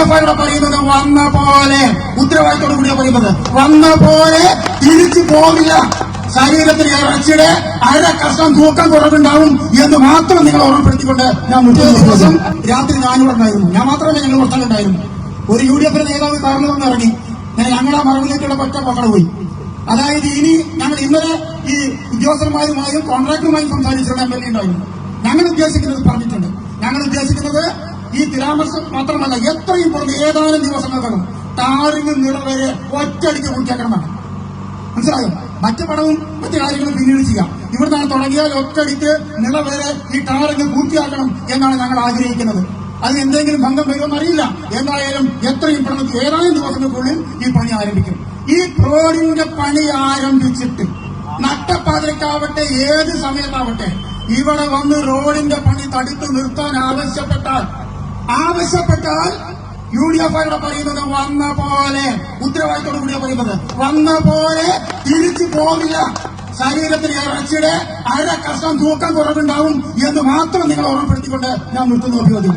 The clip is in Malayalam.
UDF ഇവിടെ പറയുന്നത് വന്ന പോലെ ഉത്തരവാദിത്തോടു കൂടിയാണ് പറയുന്നത്. വന്ന പോലെ തിരിച്ചു പോകില്ല. ശരീരത്തിൽ ഇറച്ചിയുടെ അര കഷ്ണം തൂക്കം കുറവുണ്ടാവും എന്ന് മാത്രം നിങ്ങൾ ഓർമ്മപ്പെടുത്തിക്കൊണ്ട് ഞാൻ ദിവസം രാത്രി ഞാനിവിടെ ഉണ്ടായിരുന്നു. ഞാൻ മാത്രമല്ല, ഞങ്ങൾ പുറത്തുണ്ടായിരുന്നു. ഒരു UDF നേതാവ് കാറിൽ വന്ന് ഇറങ്ങി. ഞങ്ങൾ ആ മറവിലേക്കുള്ള ഒറ്റ പക്കട പോയി. അതായത് ഇനി ഞങ്ങൾ ഇന്നലെ ഈ ഉദ്യോഗസ്ഥന്മാരുമായും കോൺട്രാക്ടറുമായും സംസാരിച്ചിട്ടുണ്ട്. MLA ഉണ്ടായിരുന്നു. ഞങ്ങൾ ഉദ്ദേശിക്കുന്നത് പറഞ്ഞിട്ടുണ്ട്. ഞങ്ങൾ ഉദ്ദേശിക്കുന്നത് ഈ പരാമർശം മാത്രമല്ല, എത്രയും പുറത്ത് ഏതാനും ദിവസങ്ങൾക്കകം ടാറിന് നിറവരെ ഒറ്റയടിക്ക് പൂർത്തിയാക്കണമെന്നാണ്. മനസ്സിലായോ? മറ്റു പടവും മറ്റു കാര്യങ്ങളും പിന്നീട് ചെയ്യാം. ഇവിടുന്നാണ് തുടങ്ങിയാൽ ഒറ്റയടിക്ക് നിളവരെ ഈ ടാറിന് പൂർത്തിയാക്കണം എന്നാണ് ഞങ്ങൾ ആഗ്രഹിക്കുന്നത്. അതിന് എന്തെങ്കിലും ഭംഗം വരുമെന്ന് അറിയില്ല. എന്തായാലും എത്രയും പെട്ടെന്ന് ഏതാനും ദിവസങ്ങൾക്കുള്ളിൽ ഈ പണി ആരംഭിക്കും. ഈ റോഡിന്റെ പണി ആരംഭിച്ചിട്ട് നട്ടപ്പാതിരക്കാവട്ടെ ഏത് സമയത്താവട്ടെ ഇവിടെ വന്ന് റോഡിന്റെ പണി തടുത്തു നിർത്താൻ ആവശ്യപ്പെട്ടാൽ UDF ഇവിടെ പറയുന്നത് വന്ന പോലെ ഉത്തരവാദിത്തോടു കൂടിയാണ് പറയുന്നത്. വന്ന പോലെ തിരിച്ചു പോകില്ല. ശരീരത്തിൽ ഇറച്ചിയുടെ അര കഷ്ണം തൂക്കം കുറവുണ്ടാവും എന്ന് മാത്രം നിങ്ങൾ ഓർമ്മപ്പെടുത്തിക്കൊണ്ട് ഞാൻ നിർത്തുന്നു. അഭിവാദ്യം.